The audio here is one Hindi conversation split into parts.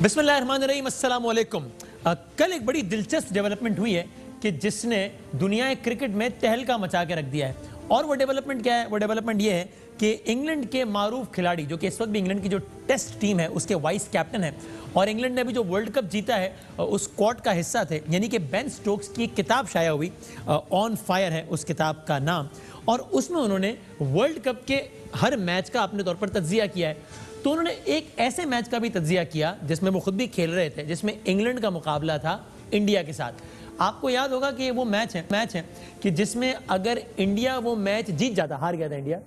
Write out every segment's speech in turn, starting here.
बिस्मिल्लाहिर्रहमानिर्रहीम, अस्सलाम वालेकुम। कल एक बड़ी दिलचस्प डेवलपमेंट हुई है कि जिसने दुनिया क्रिकेट में तहलका मचा के रख दिया है। और वो डेवलपमेंट क्या है? वो डेवलपमेंट ये है कि इंग्लैंड के मारूफ खिलाड़ी, जो कि इस वक्त भी इंग्लैंड की जो टेस्ट टीम है उसके वाइस कैप्टन है और इंग्लैंड ने अभी जो वर्ल्ड कप जीता है उस स्क्वाड का हिस्सा थे, यानी कि बेन स्टोक्स की एक किताब शाया हुई, ऑन फायर है उस किताब का नाम, और उसमें उन्होंने वर्ल्ड कप के हर मैच का अपने तौर पर तज्जिया किया है। तो उन्होंने एक ऐसे मैच का भी तज्जिया किया जिसमें वो खुद भी खेल रहे थे, जिसमें इंग्लैंड का मुकाबला था इंडिया के साथ। आपको याद होगा कि वो मैच है कि जिसमें अगर इंडिया वो मैच जीत जाता, हार गया था इंडिया,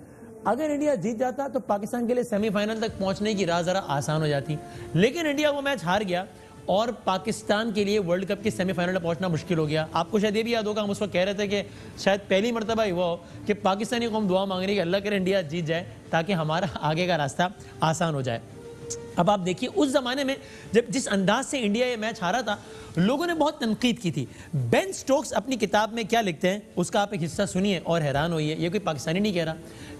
अगर इंडिया जीत जाता तो पाकिस्तान के लिए सेमीफाइनल तक पहुंचने की राह जरा आसान हो जाती, लेकिन इंडिया वो मैच हार गया और पाकिस्तान के लिए वर्ल्ड कप के सेमीफाइनल में पहुंचना मुश्किल हो गया। आपको शायद ये भी याद होगा, हम उस वक्त कह रहे थे कि शायद पहली मरतबा हुआ हो कि पाकिस्तानी कौम दुआ मांग रही है कि अल्लाह करे इंडिया जीत जाए ताकि हमारा आगे का रास्ता आसान हो जाए। अब आप देखिए उस जमाने में जब जिस अंदाज से इंडिया ये मैच हारा था, लोगों ने बहुत तनकीद की थी। बेन स्टोक्स अपनी किताब में क्या लिखते हैं उसका आप एक हिस्सा सुनिए और हैरान होइए। ये कोई पाकिस्तानी नहीं कह रहा,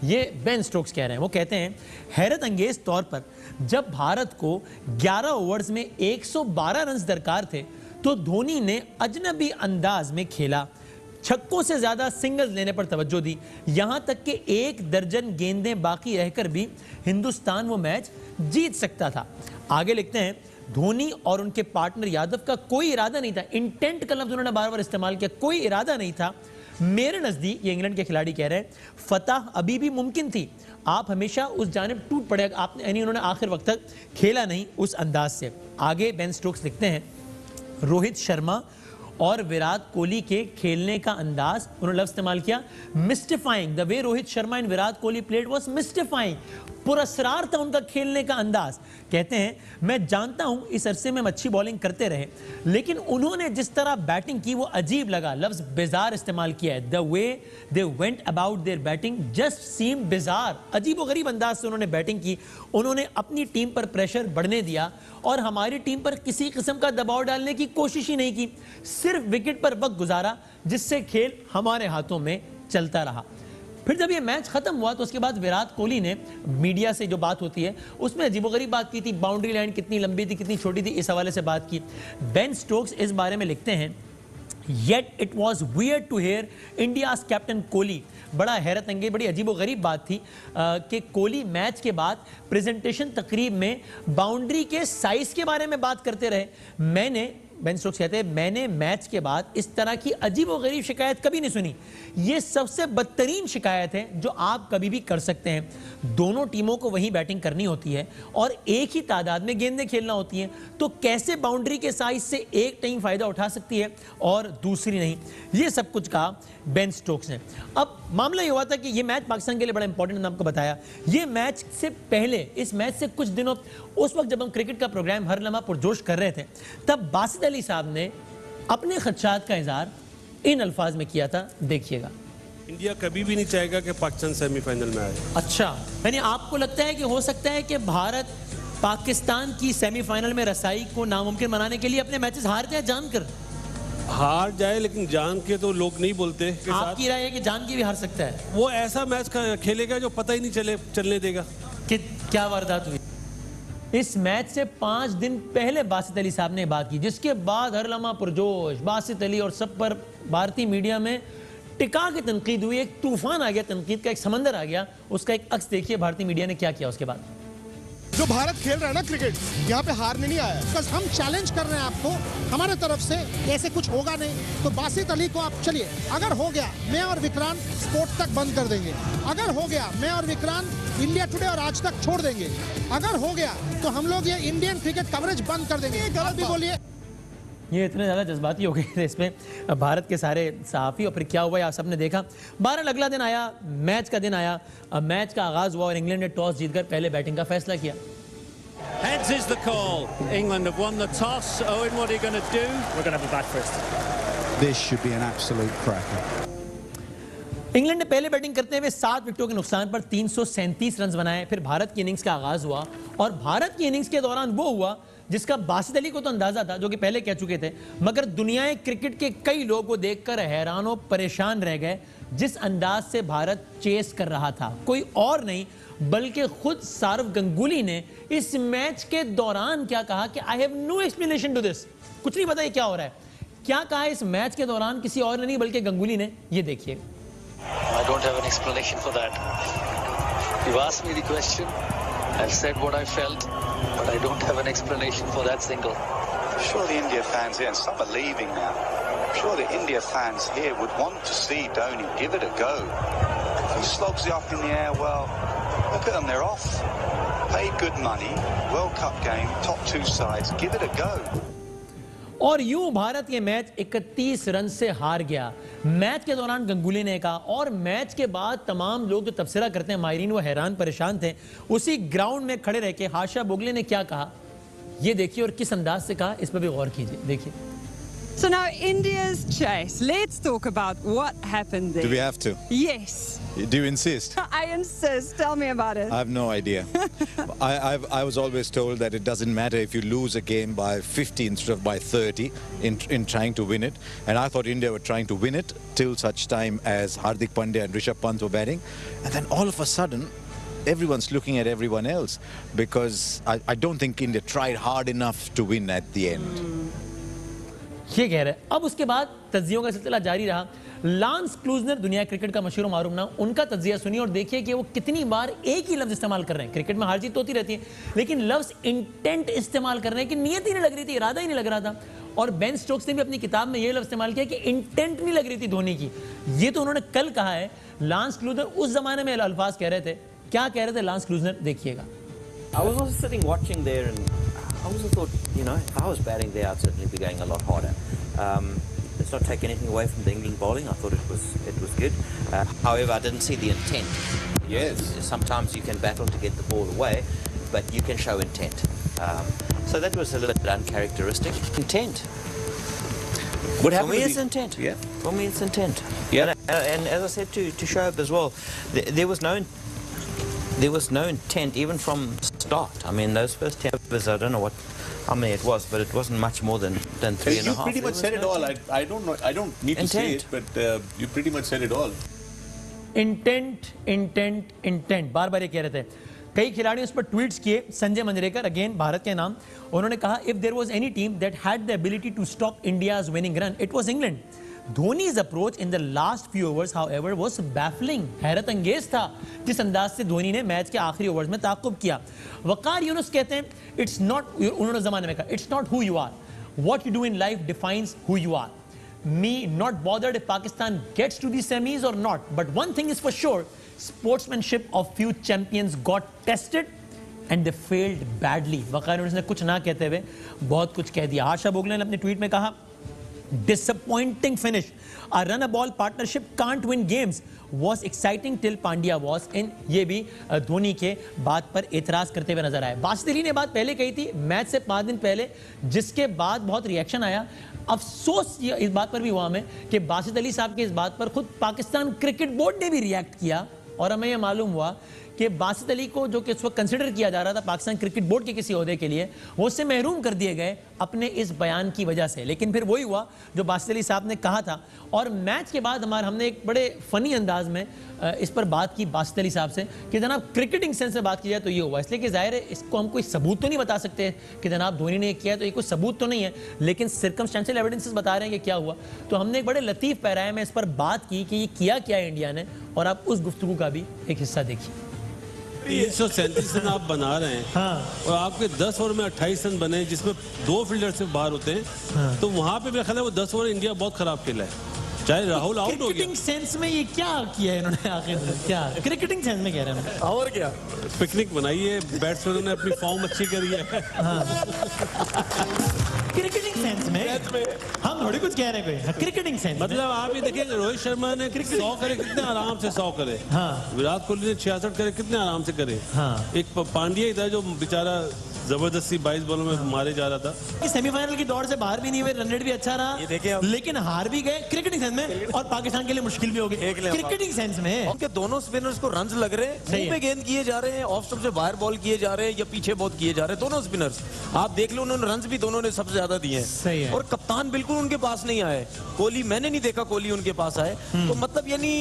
ये बेन स्टोक्स कह रहे हैं। वो कहते हैं, हैरत अंगेज तौर पर जब भारत को 11 ओवर्स में 112 रन दरकार थे तो धोनी ने अजनबी अंदाज में खेला, छक्कों से ज्यादा सिंगल्स लेने पर तवज्जो दी, यहां तक कि 1 दर्जन गेंदें बाकी रहकर भी हिंदुस्तान वो मैच जीत सकता था। आगे लिखते हैं, धोनी और उनके पार्टनर यादव का कोई इरादा नहीं था, इंटेंट का लफ्ज उन्होंने बार बार इस्तेमाल किया, कोई इरादा नहीं था। मेरे नजदीक, ये इंग्लैंड के खिलाड़ी कह रहे हैं, फतह अभी भी मुमकिन थी, आप हमेशा उस जानिब टूट पड़े, आपने यानी उन्होंने आखिर वक्त तक खेला नहीं उस अंदाज से। आगे बेन स्टोक्स लिखते हैं, रोहित शर्मा और विराट कोहली के खेलने का अंदाज, उन्होंने लफ्ज इस्तेमाल किया mystifying, the way Rohit Sharma and Virat Kohli played was mystifying, पुरस्कार था उनका खेलने का अंदाज। कहते हैं, मैं जानता हूं इस अरसे में हम अच्छी बॉलिंग करते रहे, लेकिन उन्होंने जिस तरह बैटिंग की वो अजीब लगा, लफ्ज बिजार इस्तेमाल किया है, the way they went about their batting just seam bizarre, अजीब व गरीब अंदाज से उन्होंने बैटिंग की, उन्होंने अपनी टीम पर प्रेशर बढ़ने दिया और हमारी टीम पर किसी किस्म का दबाव डालने की कोशिश ही नहीं की, सिर्फ विकेट पर वक्त गुजारा जिससे खेल हमारे हाथों में चलता रहा। फिर जब ये मैच खत्म हुआ तो उसके बाद विराट कोहली ने मीडिया से जो बात होती है उसमें अजीबोगरीब बात की थी, बाउंड्री लाइन कितनी लंबी थी कितनी छोटी थी, इस हवाले से बात की। बेन स्टोक्स इस बारे में लिखते हैं, yet it was weird to hear India's captain Kohli, बड़ा हैरत अंगेज बड़ी अजीबोगरीब बात थी कि कोहली मैच के बाद प्रेजेंटेशन तकरीब में बाउंड्री के साइज के बारे में बात करते रहे। बेन स्टोक्स कहते हैं, मैंने मैच के बाद इस तरह की अजीब व गरीब शिकायत कभी नहीं सुनी, ये सबसे बदतरीन शिकायत है जो आप कभी भी कर सकते हैं। दोनों टीमों को वही बैटिंग करनी होती है और एक ही तादाद में गेंदें खेलना होती हैं, तो कैसे बाउंड्री के साइज से एक टीम फायदा उठा सकती है और दूसरी नहीं, ये सब कुछ कहा बेन स्टोक्स ने। अब मामला ये हुआ था कि ये मैच पाकिस्तान के लिए बड़ा इंपॉर्टेंट, आपको बताया। ये मैच से पहले, इस मैच से कुछ दिनों, उस वक्त जब हम क्रिकेट का प्रोग्राम हर लम्हा पुरजोश कर रहे थे, तब बासित अली साहब ने अपने खदशात का इजहार इन अल्फाज में किया था, देखिएगा। इंडिया कभी भी नहीं चाहेगा कि पाकिस्तान सेमीफाइनल में आए। अच्छा, यानी आपको लगता है कि हो सकता है कि भारत पाकिस्तान की सेमीफाइनल में रसाई को नामुमकिन बनाने के लिए अपने मैचेस हार जाए, जानकर हार जाए, लेकिन जान के तो लोग नहीं बोलते। आपकी राय है कि जान के भी हार सकता है? वो ऐसा मैच खेलेगा जो पता ही नहीं चलने देगा कि क्या वारदात हुई। इस मैच से 5 दिन पहले बासित अली साहब ने बात की, जिसके बाद हर लम्हा पुरजोश बासित अली और सब पर भारतीय मीडिया में टिका के तनकीद हुई, एक तूफान आ गया, तनकीद का एक समंदर आ गया। उसका एक अक्स देखिए भारतीय मीडिया ने क्या किया उसके बाद। जो भारत खेल रहा है ना क्रिकेट, यहाँ पे हारने नहीं आया, बस हम चैलेंज कर रहे हैं आपको हमारे तरफ से, ऐसे कुछ होगा नहीं तो बासित अली को आप चलिए, अगर हो गया मैं और विक्रांत स्पोर्ट तक बंद कर देंगे, अगर हो गया मैं और विक्रांत इंडिया टुडे और आज तक छोड़ देंगे, अगर हो गया तो हम लोग ये इंडियन क्रिकेट कवरेज बंद कर देंगे। आप भी बोलिए। ये इतने ज़्यादा जज्बाती हो गए थे इसमें भारत के सारे सहाफ़ी, और फिर क्या हुआ आप सबने देखा। 12 अगला दिन आया, मैच का दिन आया, मैच का आगाज़ हुआ और इंग्लैंड ने टॉस जीतकर पहले बैटिंग का फैसला किया। Heads is the call. England have won the toss. Owen, what are you going to do? We're going to have a bat first. This should be an absolute cracker. England ने पहले बैटिंग करते हुए 7 विकेटों के नुकसान पर 337 रन बनाए। फिर भारत की इनिंग्स का आगाज हुआ और भारत की इनिंग्स के दौरान वो हुआ जिसका बासित अली को तो अंदाजा था, जो कि पहले कह चुके थे, मगर दुनिया क्रिकेट के कई लोग को देखकर हैरान और परेशान रह गए जिस अंदाज से भारत चेस कर रहा था। कोई और नहीं बल्कि खुद सौरव गंगुली ने इस मैच के दौरान क्या कहा कि I have no explanation to this, कुछ नहीं पता ये क्या हो रहा है। क्या कहा इस मैच के दौरान किसी और ने नहीं बल्कि गंगुली ने, ये देखिए। I don't have an explanation for that. You asked me the question, I've said what I felt, but I don't have an explanation for that single. I'm sure the India fans here, and some are leaving now, I'm sure the India fans here would want to see Dhoni give it a go. If he slogs it up in the air, well, look at them, they're off. Paid good money, World Cup game, top two sides, give it a go. और यूं भारत ये मैच 31 रन से हार गया। मैच के दौरान गंगुली ने कहा, और मैच के बाद तमाम लोग जो तबसरा करते हैं माहिरीन, वो हैरान परेशान थे। उसी ग्राउंड में खड़े रह के हाशा बोगले ने क्या कहा, ये देखिए, और किस अंदाज से कहा, इस पर भी गौर कीजिए, देखिए। So now India's chase. Let's talk about what happened there. Do we have to? Yes. Do you insist? I insist. Tell me about it. I have no idea. I was always told that it doesn't matter if you lose a game by 50 instead of by 30 in trying to win it. And I thought India were trying to win it till such time as Hardik Pandya and Rishabh Pant were batting. And then all of a sudden, everyone's looking at everyone else because I don't think India tried hard enough to win at the end. ये कह रहे। अब उसके बाद तज्जियों का सिलसिला जारी रहा। लांस क्लूजनर, दुनिया क्रिकेट का मशहूर मारूफ नाम, उनका तज्जिया सुनिए और देखिए कि वो कितनी बार एक ही लफ्ज इस्तेमाल कर रहे हैं। क्रिकेट में हार जीत होती रहती है, लेकिन लफ्ज इंटेंट इस्तेमाल कर रहे हैं कि नियत ही नहीं लग रही थी, इरादा ही नहीं लग रहा था। और बेन स्टोक्स ने भी अपनी किताब में ये लफ्ज इस्तेमाल किया कि इंटेंट नहीं लग रही थी धोनी की। ये तो उन्होंने कल कहा है। लांस क्लूजनर उस जमाने में अल्फाज कह रहे थे। क्या कह रहे थे लांस क्लूजनर, देखिएगा। I was also sitting watching there, and I also thought, you know, if I was batting there, I'd certainly be going a lot harder. Let's not take anything away from the England bowling. I thought it was good. However, I didn't see the intent. Yes. Sometimes you can battle to get the ball away, but you can show intent. So that was a little bit uncharacteristic. Intent. What For me, it's intent. Yeah. For me, it's intent. Yeah. And as I said to Shoaib as well, there was no intent even from start. I mean, those first 10 overs, I don't know how many it was, but it wasn't much more than 3.5. You pretty much said it all. I don't know. I don't need to say it, but you pretty much said it all. Intent बार बार ये कह रहे थे। कई खिलाड़ियों इस पर ट्वीट्स किए। संजय मंजरेकर, अगेन भारत के नाम, उन्होंने कहा, if there was any team that had the ability to stop India's winning run, it was England. Dhoni's approach in the last few overs, however, was baffling. हैरत अंगेज था जिस अंदाज से धोनी ने मैच के आखिरी ओवर्स में ताक़ुब किया। वकार यूनुस कहते हैं, इट्स नॉट, उन्होंने ज़माने में कहा, it's not who you are, what you do in life defines who you are. Me not bothered if Pakistan gets to the semis or not, but one thing is for sure, sportsmanship of few champions got tested and they failed badly. वकार यूनुस ने कुछ ना कहते हुए बहुत कुछ कह दिया. आशा बोगले ने अपने ट्वीट में कहा, disappointing finish. A run a ball partnership can't win games. Was exciting till Pandya was in. ये भी धोनी के बात पर एतराज करते हुए नजर आए. बासित अली ने बात पहले कही थी मैच से 5 दिन पहले, जिसके बाद बहुत रिएक्शन आया. अफसोस इस बात पर भी हुआ हमें कि बासित अली साहब की इस बात पर खुद पाकिस्तान क्रिकेट बोर्ड ने भी रिएक्ट किया और हमें यह मालूम हुआ कि बासित अली को, जो कि इस वक्त कंसिडर किया जा रहा था पाकिस्तान क्रिकेट बोर्ड के किसी ओहदे के लिए, वो उससे महरूम कर दिए गए अपने इस बयान की वजह से. लेकिन फिर वही हुआ जो बासित अली साहब ने कहा था. और मैच के बाद हमने एक बड़े फनी अंदाज में इस पर बात की बासित अली साहब से कि जनाब क्रिकेटिंग सेंस से बात की जाए तो ये हुआ. इसलिए कि जाहिर है इसको हम कोई सबूत तो नहीं बता सकते कि जनाब धोनी ने किया है, तो ये कोई सबूत तो नहीं है, लेकिन सर्कमस्टेंशियल एविडेंसेस बता रहे हैं कि क्या हुआ. तो हमने एक बड़े लतीफ़ पैराए में इस पर बात की कि ये किया क्या है इंडिया ने, और आप उस गुफ्तगू का भी एक हिस्सा देखिए. 137 रन आप बना रहे हैं, हाँ, और आपके 10 ओवर में 28 रन बने जिसमें 2 फील्डर से बाहर होते हैं, हाँ, तो वहां पे मेरा ख्याल है वो 10 ओवर इंडिया बहुत खराब खेला है. चाहे राहुल आउट हो गया. क्रिकेटिंग सेंस में ये क्या किया है इन्होंने आखिर, क्या क्रिकेटिंग सेंस में कह रहे हैं और क्या पिकनिक बनाई है, बैट्समैनों ने अपनी फॉर्म अच्छी करी है. क्रिकेटिंग सेंस में हम थोड़ी कुछ कह रहे हैं. क्रिकेटिंग सेंस मतलब आप ये देखेंगे रोहित शर्मा ने 100 करे, कितने आराम से 100 करे. हाँ. विराट कोहली ने 66 करे, कितने आराम से करे. हाँ. एक पांड्या ही था जो बेचारा जबरदस्ती 22 बॉलों में मारे जा रहा था। सेमीफाइनल की दौड़ से बाहर भी नहीं हुए, रन रेट भी अच्छा रहा, लेकिन हार भी गए क्रिकेटिंग सेंस में, और पाकिस्तान के लिए मुश्किल भी हो गई क्रिकेटिंग सेंस में। उनके दोनों स्पिनर्स को रन्स लग रहे हैं, मुंह पे गेंद किए जा रहे हैं, ऑफ स्टंप से बाहर बॉल किए जा रहे हैं या पीछे बहुत किए जा रहे हैं दोनों स्पिनर्स। आप देख लो, उन्होंने रन्स भी दोनों ने सबसे ज्यादा दिए हैं, और कप्तान बिल्कुल उनके पास नहीं आए। कोहली, मैंने नहीं देखा कोहली उनके पास आए। तो मतलब यानी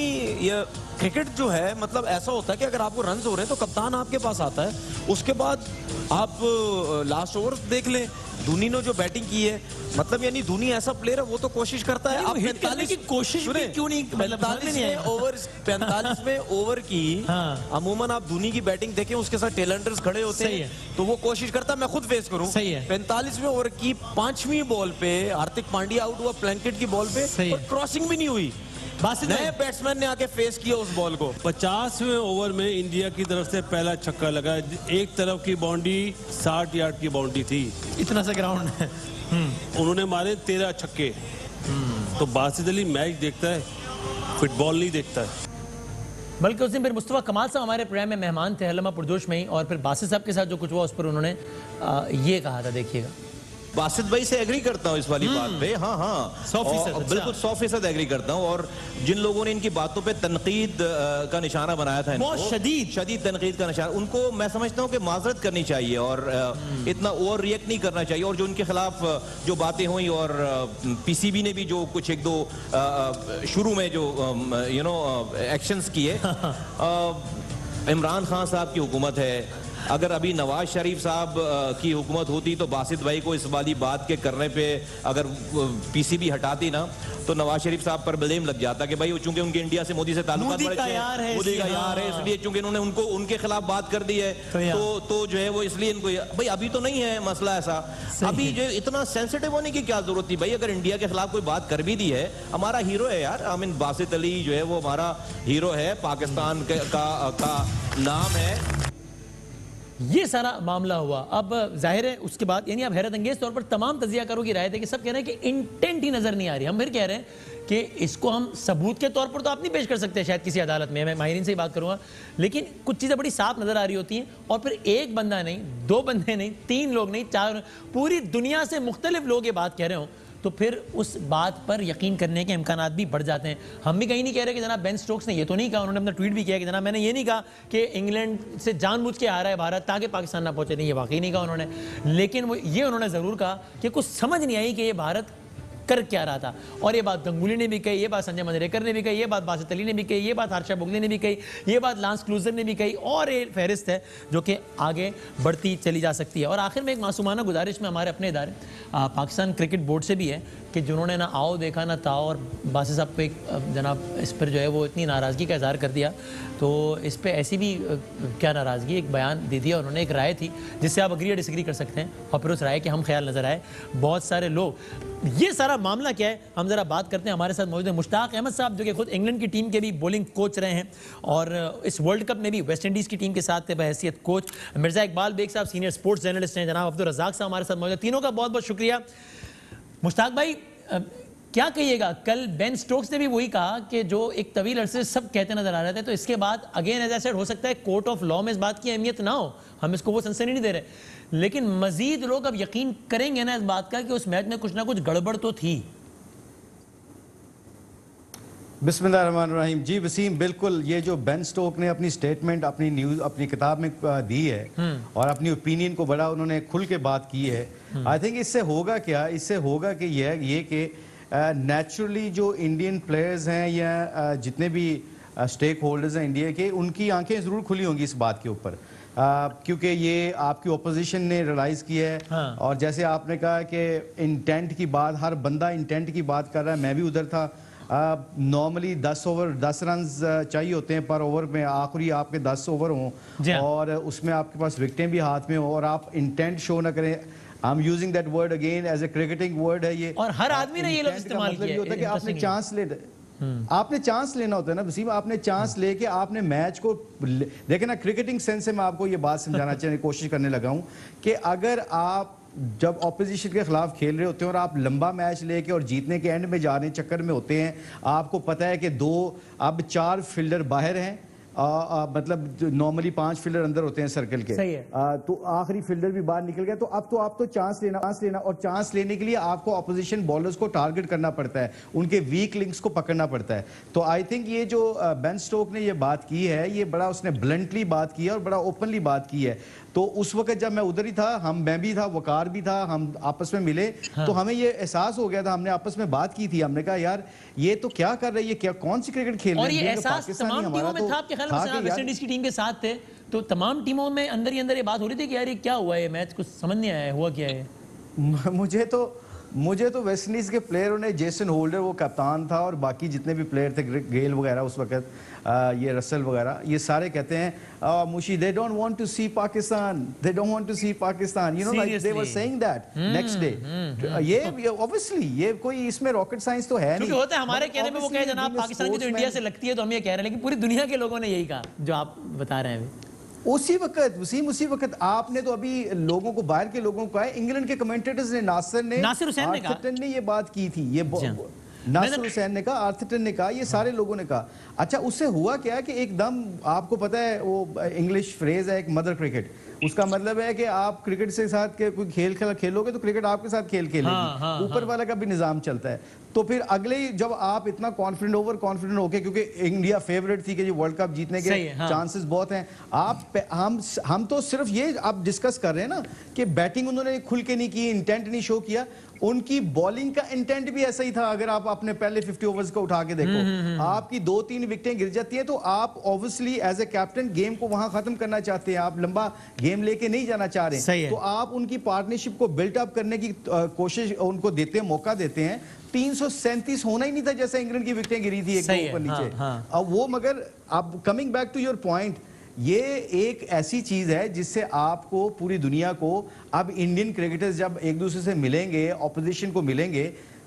ये क्रिकेट जो है, मतलब ऐसा होता है कि अगर आपको रन्स हो रहे हैं तो कप्तान आपके पास आता है, उसके बाद आप लास्ट ओवर देख लें, धोनी ने जो बैटिंग की है, मतलब यानी धोनी ऐसा प्लेयर है, वो तो कोशिश करता है। आप 45 की कोशिश भी क्यों नहीं, 45वें ओवर की अमूमन आप धोनी की बैटिंग देखें, उसके साथ टेलेंडर्स खड़े होते हैं, तो वो कोशिश करता है मैं खुद फेस करूं। 45वें ओवर की 5वीं बॉल पे हार्दिक पांड्या आउट हुआ प्लैंकेट की बॉल पे, और क्रॉसिंग भी नहीं हुई, नए बैट्समैन ने आके फेस किया उस बॉल को। 50वें ओवर में इंडिया की तरफ से पहला छक्का लगा, एक तरफ की बाउंड्री 60 यार्ड की बाउंड्री थी, इतना सा ग्राउंड है। उन्होंने मारे 13 छक्के। तो बासित अली मैच देखता है, फुटबॉल नहीं देखता है। बल्कि उस दिन फिर मुस्तफा कमाल साहब हमारे प्रोग्राम में मेहमान थे हलमा पुरजोश में ही, और फिर बासित साहब के साथ जो कुछ हुआ उस पर उन्होंने ये कहा था, देखिएगा। बासित भाई से एग्री करता हूँ इस वाली बात पे, हाँ 100%, बिल्कुल 100% एग्री करता हूँ। और जिन लोगों ने इनकी बातों पे तनकीद का निशाना बनाया था, बहुत शदीद तनकीद का निशाना, उनको मैं समझता हूँ कि माजरत करनी चाहिए और इतना ओवर रिएक्ट नहीं करना चाहिए। और जो उनके खिलाफ जो बातें हुई, और पीसीबी ने भी जो कुछ एक दो शुरू में जो एक्शंस किए, इमरान खान साहब की हुकूमत है, अगर अभी नवाज शरीफ साहब की हुकूमत होती तो बासित भाई को इस वाली बात के करने पे अगर पीसीबी हटाती ना, तो नवाज शरीफ साहब पर ब्लेम लग जाता कि भाई चूंकि उनके इंडिया से मोदी से ताल्लुकात बड़े अच्छे हैं, मोदी का यार है, इसलिए चूंकि इन्होंने उनके खिलाफ बात कर दी है, तो जो है वो इसलिए इनको, भाई अभी तो नहीं है मसला ऐसा, अभी जो इतना सेंसिटिव होने की क्या जरूरत थी भाई। अगर इंडिया के खिलाफ कोई बात कर भी दी है, हमारा हीरो है यार, आई मीन बासित अली जो है वो हमारा हीरो है, पाकिस्तान का नाम है। ये सारा मामला हुआ। अब जाहिर है उसके बाद यानी आप हैरत अंगेज तौर पर तमाम तजियाकारों की राय थे कि सब कह रहे हैं कि इंटेंट ही नजर नहीं आ रही। हम फिर कह रहे हैं कि इसको हम सबूत के तौर पर तो आप नहीं पेश कर सकते शायद किसी अदालत में, मैं माहिरीन से ही बात करूंगा, लेकिन कुछ चीज़ें बड़ी साफ नजर आ रही होती हैं। और फिर एक बंदा नहीं, दो बंदे नहीं, तीन लोग नहीं, चार, पूरी दुनिया से मुख्तलिफ लोग ये बात कह रहे हों, तो फिर उस बात पर यकीन करने के इम्कानात भी बढ़ जाते हैं। हम भी कहीं नहीं कह रहे कि जनाब बेन स्टोक्स ने ये तो नहीं कहा, उन्होंने अपना ट्वीट भी किया कि जनाब मैंने ये नहीं कहा कि इंग्लैंड से जानबूझ के हारा है भारत ताकि पाकिस्तान ना पहुंचे, नहीं, ये वाकई नहीं कहा उन्होंने। लेकिन वो ये उन्होंने ज़रूर कहा कि कुछ समझ नहीं आई कि ये भारत कर क्या रहा था। और ये बात गंगुली ने भी कही, ये बात संजय मंजरेकर ने भी कही, ये बात बासित अली ने भी कही, ये बात हारिशा बुगली ने भी कही, ये बात लांस क्लूजर ने भी कही, और ये फहरिस्त है जो कि आगे बढ़ती चली जा सकती है। और आखिर में एक मासूमाना गुजारिश में हमारे अपने इदारे पाकिस्तान क्रिकेट बोर्ड से भी है कि जिन्होंने ना आओ देखा ना ताओ, और बासित साहब पे जनाब इस पर जो है वो इतनी नाराज़गी का इजहार कर दिया, तो इस पर ऐसी भी क्या नाराज़गी, एक बयान दे दिया उन्होंने, एक राय थी जिससे आप अग्री या डिसएग्री कर सकते हैं, और फिर उस राय के हम ख्याल नज़र आए बहुत सारे लोग। ये सारा मामला क्या है हम ज़रा बात करते हैं। हमारे साथ मौजूद है मुश्ताक अहमद साहब जो कि खुद इंग्लैंड की टीम के भी बॉलिंग कोच रहे हैं, और इस वर्ल्ड कप में भी वेस्ट इंडीज़ की टीम के साथ थे बहैसियत कोच। मिर्ज़ा इकबाल बेग साहब सीनियर स्पोर्ट्स जर्नलिस्ट हैं। जनाब अब्दुल रज़ाक साहब हमारे साथ मौजूद हैं। तीनों का बहुत बहुत शुक्रिया। मुश्ताक भाई, क्या कहिएगा, कल बेन स्टोक्स ने भी वही कहा कि जो एक तवील अरसे सब कहते नजर आ रहे थे, तो इसके बाद अगेन एज आई सेड हो सकता है कोर्ट ऑफ लॉ में इस बात की अहमियत ना हो, हम इसको वो सनसनी नहीं दे रहे, लेकिन मजीद लोग अब यकीन करेंगे ना इस बात का कि उस मैच में कुछ ना कुछ गड़बड़ तो थी। बिस्मिल्लाहिर्रहमानिर्रहीम। जी वसीम, बिल्कुल ये जो बेन स्टोक ने अपनी स्टेटमेंट अपनी न्यूज़ अपनी किताब में दी है और अपनी ओपिनियन को बड़ा उन्होंने खुल के बात की है, आई थिंक इससे होगा क्या, इससे होगा कि ये कि नेचुरली जो इंडियन प्लेयर्स हैं या जितने भी स्टेक होल्डर्स हैं इंडिया के, उनकी आंखें ज़रूर खुली होंगी इस बात के ऊपर, क्योंकि ये आपकी ओपोजिशन ने रियलाइज़ किया है। और जैसे आपने कहा कि इंटेंट की बात, हर बंदा इंटेंट की बात कर रहा है, मैं भी उधर था। नॉर्मली 10 रन चाहिए होते हैं पर ओवर में, आखिरी आपके 10 ओवर हों और उसमें आपके पास विकेटें भी हाथ में हो और आप इंटेंट शो ना करें। I am using that word again as a cricketing word है ये, और हर आदमी ने ये लफ्ज़ इस्तेमाल किया है। होता है कि आपने चांस ले, आपने चांस लेना होता है ना वसीम, आपने चांस लेके आपने मैच को देखे ना। क्रिकेटिंग सेंस से मैं आपको ये बात समझाना चाहिए, कोशिश करने लगा हूँ कि अगर आप जब ऑपोजिशन के खिलाफ खेल रहे होते हैं और आप लंबा मैच लेके और जीतने के एंड में जाने चक्कर में होते हैं, आपको पता है कि अब 4 फील्डर बाहर हैं मतलब नॉर्मली 5 फील्डर अंदर होते हैं सर्कल के, सही है। तो आखिरी फील्डर भी बाहर निकल गया, तो अब तो आप तो चांस लेना और चांस लेने के लिए आपको ऑपोजिशन बॉलर्स को टारगेट करना पड़ता है, उनके वीक लिंक्स को पकड़ना पड़ता है। तो आई थिंक ये जो बेन स्टोक ने ये बात की है, ये बड़ा उसने ब्लंटली बात की है और बड़ा ओपनली बात की है। तो उस वक्त जब मैं उधर ही था, मैं भी था, वकार भी था, हम आपस में मिले, तो हमें ये एहसास हो गया था, हमने आपस में बात की थी, हमने कहा यार ये तो क्या कर रही है, क्या कौन सी क्रिकेट खेल रही है। और ये एहसास तमाम टीमों में था आपके ख्याल में? वेस्ट इंडीज की टीम के साथ थे तो तमाम टीमों में अंदर ही अंदर ये बात हो रही थी कि यार ये क्या हुआ है, मैच कुछ समझ नहीं आया, हुआ क्या है? मुझे तो वेस्ट इंडीज के प्लेयरों ने, जेसन होल्डर वो कप्तान था और बाकी जितने भी प्लेयर थे, गेल वगैरह उस वक्त, ये रसल वगैरह, ये सारे कहते हैं मुशी they don't want to see Pakistan, they don't want to see Pakistan, you know, like they were saying that next day. ये ऑब्वियसली ये कोई इसमें रॉकेट साइंस तो है नहीं, क्योंकि होता है हमारे कहने में वो कहे जनाब पाकिस्तान की तो इंडिया से लगती है तो हम ये कह रहे हैं, लेकिन पूरी दुनिया के लोगों ने यही कहा जो आप बता रहे हैं। उसी वक्त आपने तो अभी लोगों को, बाहर के लोगों को, इंग्लैंड के कमेंटेटर्स ने, नासिर हुसैन ने ये बात की थी, ये नासिर हुसैन ने कहा, आर्थरटन ने कहा, ये सारे लोगों ने कहा। अच्छा, उससे हुआ क्या कि एकदम, आपको पता है वो इंग्लिश फ्रेज है एक, मदर क्रिकेट, उसका मतलब है कि आप क्रिकेट से साथ के कोई खेल खेलोगे तो क्रिकेट आपके साथ खेल खेलेगी, ऊपर वाला का भी निजाम चलता है। तो फिर अगले जब आप इतना कॉन्फिडेंट, ओवर कॉन्फिडेंट होके, क्योंकि इंडिया फेवरेट थी कि वर्ल्ड कप जीतने के चांसेस बहुत हैं, हम तो सिर्फ ये आप डिस्कस कर रहे हैं ना कि बैटिंग उन्होंने खुल के नहीं की, इंटेंट नहीं शो किया, उनकी बॉलिंग का इंटेंट भी ऐसा ही था। अगर आप अपने पहले 50 ओवर्स को उठा के देखो, आपकी 2-3 विकेटें गिर जाती हैं तो आप obviously as a captain game को वहां खत्म करना चाहते हैं, आप लंबा गेम लेके नहीं जाना चाह रहे, तो आप उनकी पार्टनरशिप को बिल्ट अप करने की कोशिश उनको देते हैं, मौका देते हैं। 337 होना ही नहीं था जैसे इंग्लैंड की विकेटें गिरी थी एक दो ऊपर नीचे। अब वो, मगर अब coming back to your point, ये एक ऐसी चीज है जिससे आपको पूरी दुनिया को, अब इंडियन क्रिकेटर्स जब एक दूसरे से मिलेंगे, ऑपोजिशन को मिलेंगे,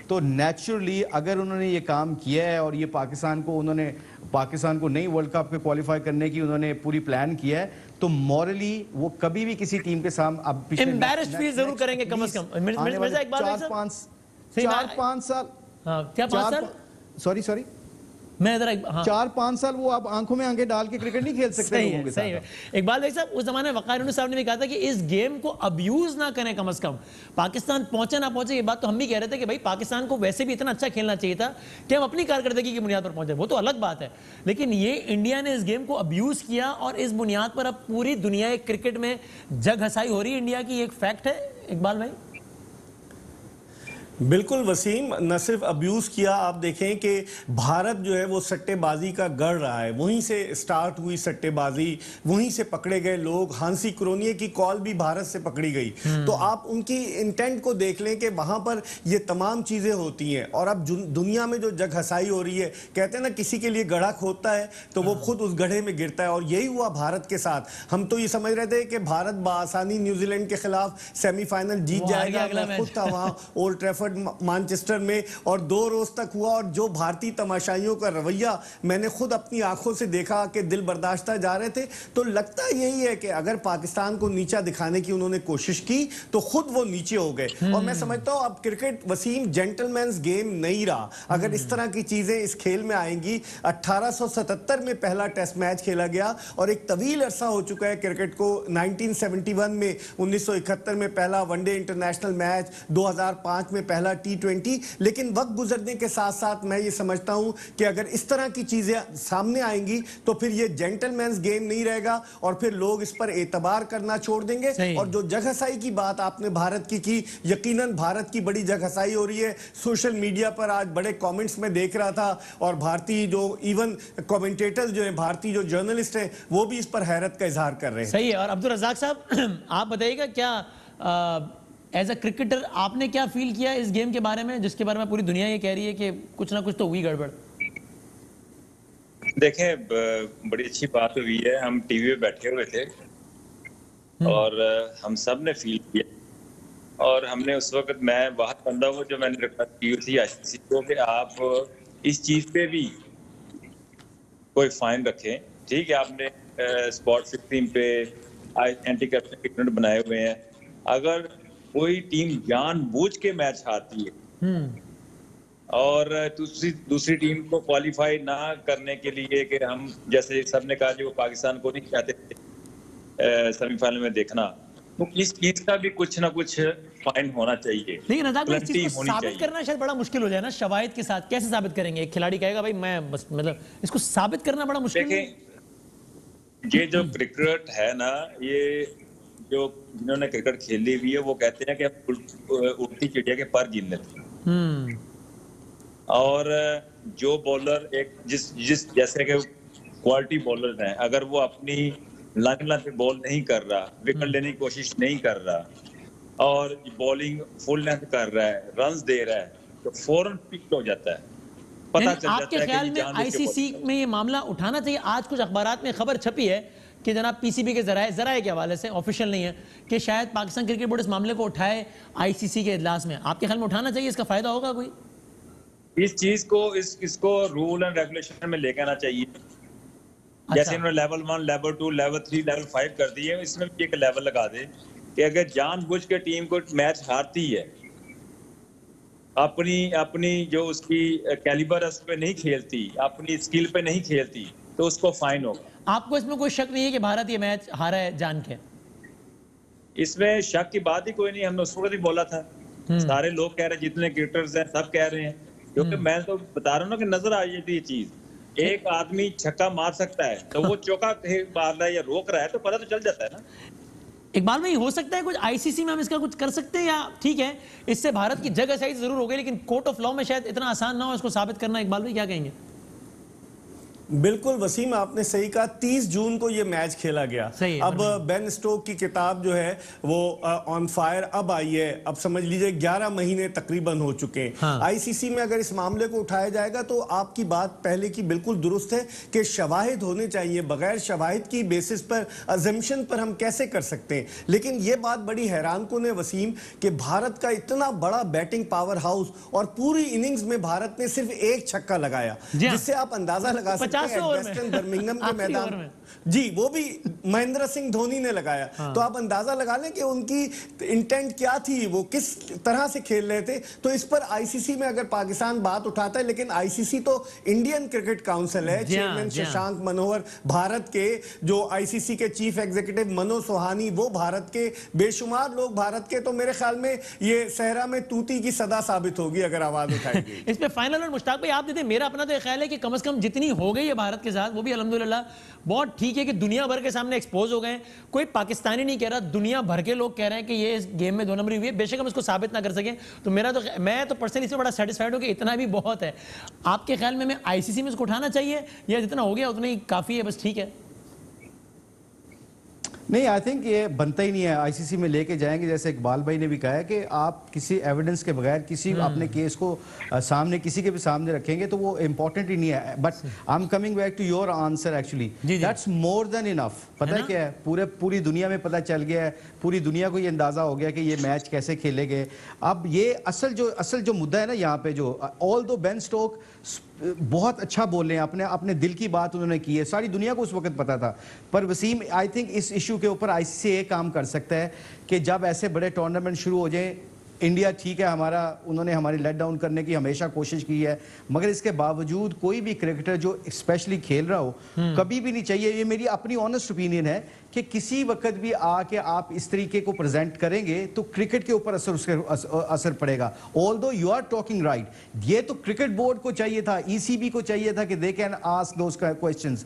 तो नेचुरली अगर उन्होंने ये काम किया है और ये पाकिस्तान को नई वर्ल्ड कप के क्वालिफाई करने की उन्होंने पूरी प्लान किया है, तो मॉरली वो कभी भी किसी टीम के सामने अब एम्बैरेस्ड फील जरूर करेंगे कम से कम। मिर्जा एक बात है, 4-5 साल, क्या 5 साल, सॉरी मैं 4-5 साल वो आप आंखों में आंखें डाल के क्रिकेट नहीं खेल सकते लोगों के साथ। इकबाल भाई साहब, उस जमाने में वकार यूनुस साहब ने भी कहा था कि इस गेम को अब्यूज ना करें, कम से कम पाकिस्तान पहुंचे ना पहुंचे, ये बात तो हम भी कह रहे थे कि भाई पाकिस्तान को वैसे भी इतना अच्छा खेलना चाहिए था कि हम अपनी कारकर्दगी की बुनियाद पर पहुंचे, वो तो अलग बात है, लेकिन ये इंडिया ने इस गेम को अब्यूज किया और इस बुनियाद पर अब पूरी दुनिया क्रिकेट में जग हसाई हो रही है इंडिया की, एक फैक्ट है। इकबाल भाई बिल्कुल वसीम, न सिर्फ अब्यूज किया, आप देखें कि भारत जो है वो सट्टेबाजी का गढ़ रहा है, वहीं से स्टार्ट हुई सट्टेबाजी, वहीं से पकड़े गए लोग, हांसी क्रोनिये की कॉल भी भारत से पकड़ी गई। तो आप उनकी इंटेंट को देख लें कि वहां पर ये तमाम चीजें होती हैं। और अब दुनिया में जो जग हसाई हो रही है, कहते हैं ना किसी के लिए गड्ढा खोदता है तो वो खुद उस गड्ढे में गिरता है, और यही हुआ भारत के साथ। हम तो ये समझ रहे थे कि भारत बासानी न्यूजीलैंड के खिलाफ सेमीफाइनल जीत जाएगा, मैं खुद था वहां ओल्ड ट्रैफर्ड मैनचेस्टर में, और 2 रोज तक हुआ, और जो भारतीय तमाशाइयों का रवैया मैंने खुद अपनी आंखों से देखा कि दिल बर्दाश्त जा रहे थे। तो लगता यही है कि अगर पाकिस्तान को नीचा दिखाने की उन्होंने कोशिश की तो खुद वो नीचे हो गए। और मैं समझता हूं अब क्रिकेट वसीम जेंटलमैन्स गेम नहीं रहा। अगर इस तरह की चीजें इस खेल में आएंगी, 1877 में पहला टेस्ट मैच खेला गया और एक तवील अरसा हो चुका है क्रिकेट को, 1971 में, 1971 में पहला वनडे इंटरनेशनल मैच, 2005 में पहला T20। लेकिन वक्त गुजरने के साथ साथ मैं ये समझता हूं कि अगर इस तरह की चीजें सामने आएंगी तो फिर ये जेंटलमैन्स गेम नहीं रहेगा और फिर लोग इस पर एतबार करना छोड़ देंगे। और जो जगहसाई की बात आपने भारत की यकीनन भारत की बड़ी जगहसाई हो रही है। सोशल मीडिया पर आज बड़े कमेंट्स में देख रहा था, और भारतीय जो इवन कमेंटेटर्स जो हैं, भारतीय जो जर्नलिस्ट हैं, वो भी इस पर हैरत का इजहार कर रहे हैं। सही है। और अब्दुल रज़ाक साहब, आप बताइएगा क्या एज अ क्रिकेटर आपने क्या फील किया इस गेम के बारे में, जिसके बारे में पूरी दुनिया ये कह रही है कि कुछ ना कुछ तो हुई गड़बड़? देखें, बड़ी अच्छी बात हुई है। हम टीवी पे बैठे हुए थे और हम सब ने फील किया, और हमने उस वक्त, मैं बहुत बंदा हूँ जो मैंने रिक्वेस्ट की थी आईसीसी को कि आप इस चीज पे भी कोई फाइन रखें। ठीक है, आपने स्पॉट फिक्सिंग पे एंटी करप्शन यूनिट बनाए हुए हैं। अगर कोई टीम जानबूझ के मैच हारती है और दूसरी टीम को क्वालिफाई ना करने के लिए कि हम जैसे सबने कहा जो पाकिस्तान को नहीं चाहते थे सेमीफाइनल में देखना, तो इस चीज का भी कुछ ना कुछ फाइन होना चाहिए। लेकिन रज़ाक भाई, इस चीज को साबित करना शायद बड़ा मुश्किल हो जाए ना शवाहिद के साथ। कैसे साबित करेंगे? एक खिलाड़ी कहेगा भाई मैं बस, मतलब इसको साबित करना बड़ा मुश्किल है। ये जो क्रिकेट है ना, ये जो जिन्होंने क्रिकेट खेली हुई है वो कहते हैं कि हम उल्टी चिड़िया के पर गिन लेते। और जो बॉलर एक जिस जैसे कि क्वालिटी बॉलर हैं, अगर वो अपनी लाइन पे बॉल नहीं कर रहा, विकेट लेने की कोशिश नहीं कर रहा और बॉलिंग फुल लेंथ कर रहा है, रन्स दे रहा है, तो फौरन पिक हो जाता है, पता चल जाता है। आपके ख्याल में आईसीसी में ये मामला उठाना चाहिए? आज कुछ अखबारात में खबर छपी है कि जनाब पीसीबी के जराए के हवाले से, ऑफिशियल नहीं है, कि शायद पाकिस्तान क्रिकेट बोर्ड इस मामले को उठाए आईसीसी के इजलास में। आपके ख्याल में उठाना चाहिए? इसका फायदा होगा कोई? इस चीज को इसको रूल एंड रेगुलेशन में लेकर आना चाहिए। जैसे इन्होंने लेवल 1, लेवल 2, लेवल 3, लेवल 5 कर दिए, इसमें भी एक लेवल लगा दे कि अगर जानबूझ के टीम को मैच हारती है, अपनी जो उसकी कैलिबर है उस पे नहीं खेलती, अपनी स्किल पे नहीं खेलती, तो उसको फाइन होगा। आपको इसमें कोई शक नहीं है कि भारत ये मैच हारा है जान के? इसमें शक की बात ही कोई नहीं। हमने उस वक्त ही बोला था, सारे लोग कह रहे हैं, जितने क्रिकेटर्स हैं सब कह रहे हैं, क्योंकि मैं तो बता रहा हूँ ना कि नजर आ जाती है चीज। एक आदमी छक्का मार सकता है तो वो चौका मार रहा है या रोक रहा है तो पता तो चल जाता है ना। इकबाल भाई, हो सकता है कुछ आईसीसी में हम इसका कुछ कर सकते हैं, या ठीक है इससे भारत की जगह सही जरूर हो गई, लेकिन कोर्ट ऑफ लॉ में शायद इतना आसान ना हो इसको साबित करना। इकबाल भाई क्या कहेंगे? बिल्कुल वसीम, आपने सही कहा। 30 जून को ये मैच खेला गया। अब बेन स्टोक की किताब जो है वो ऑन फायर अब आई है। अब समझ लीजिए 11 महीने तकरीबन हो चुके हैं। हाँ। आईसीसी में अगर इस मामले को उठाया जाएगा तो आपकी बात पहले की बिल्कुल दुरुस्त है कि शवाहिद होने चाहिए। बगैर शवाहिद की बेसिस पर, अजम्पशन पर हम कैसे कर सकते हैं? लेकिन ये बात बड़ी हैरान कुन है वसीम कि भारत का इतना बड़ा बैटिंग पावर हाउस और पूरी इनिंग्स में भारत ने सिर्फ एक छक्का लगाया, जिससे आप अंदाजा लगा सकते वेस्टर्न बर्मिंघम के मैदान में। जी, वो भी महेंद्र सिंह धोनी ने लगाया। हाँ। तो आप अंदाजा लगा लें कि उनकी इंटेंट क्या थी, वो किस तरह से खेल रहे थे। तो इस पर आईसीसी में अगर पाकिस्तान बात उठाता है, लेकिन आईसीसी तो इंडियन क्रिकेट काउंसिल है, चेयरमैन शशांक मनोहर भारत के, जो आईसीसी के चीफ एग्जीक्यूटिव मनोज सोहानी वो भारत के, बेशुमार लोग भारत के। तो मेरे ख्याल में ये सहरा में तूती की सदा साबित होगी अगर आवाज उठाएगी। इस पे फाइनल और मुश्ताक भाई आप देते, मेरा अपना तो ख्याल है कि कम से कम जितनी हो गई है भारत के साथ, वो भी अल्हम्दुलिल्लाह बहुत ठीक है कि दुनिया भर के सामने एक्सपोज हो गए। कोई पाकिस्तानी नहीं कह रहा, दुनिया भर के लोग कह रहे हैं कि ये इस गेम में 2 नंबरी हुई है। बेशक हम इसको साबित ना कर सकें, तो मैं तो पर्सनली इससे बड़ा सेटिस्फाइड हूं कि इतना भी बहुत है। आपके ख्याल में मैं आईसीसी में इसको उठाना चाहिए या जितना हो गया उतना ही काफी है, बस ठीक है? नहीं, आई थिंक ये बनता ही नहीं है। आईसीसी में लेके जाएंगे, जैसे इकबाल भाई ने भी कहा है कि आप किसी एविडेंस के बगैर किसी अपने केस को सामने किसी के भी सामने रखेंगे तो वो इम्पोर्टेंट ही नहीं है। But I am coming back to your answer, actually that's more than enough. पता है क्या है, पूरी दुनिया में पता चल गया है, पूरी दुनिया को ये अंदाजा हो गया कि ये मैच कैसे खेले गए। अब ये असल जो मुद्दा है ना यहाँ पे, जो ऑल दो बेन स्टोक बहुत अच्छा बोल रहे हैं, अपने दिल की बात उन्होंने की है, सारी दुनिया को उस वक्त पता था। पर वसीम, आई थिंक इस इशू के ऊपर आईसीसी ये काम कर सकता है कि जब ऐसे बड़े टूर्नामेंट शुरू हो जाएं, इंडिया ठीक है हमारा, उन्होंने हमारी लेट डाउन करने की हमेशा कोशिश की है, मगर इसके बावजूद कोई भी क्रिकेटर जो स्पेशली खेल रहा हो, कभी भी नहीं चाहिए, ये मेरी अपनी ऑनेस्ट ओपिनियन है कि किसी वक्त भी आके आप इस तरीके को प्रेजेंट करेंगे तो क्रिकेट के ऊपर असर पड़ेगा। Although you are talking right, ये तो क्रिकेट बोर्ड को चाहिए था, ईसीबी को चाहिए था कि they can ask those questions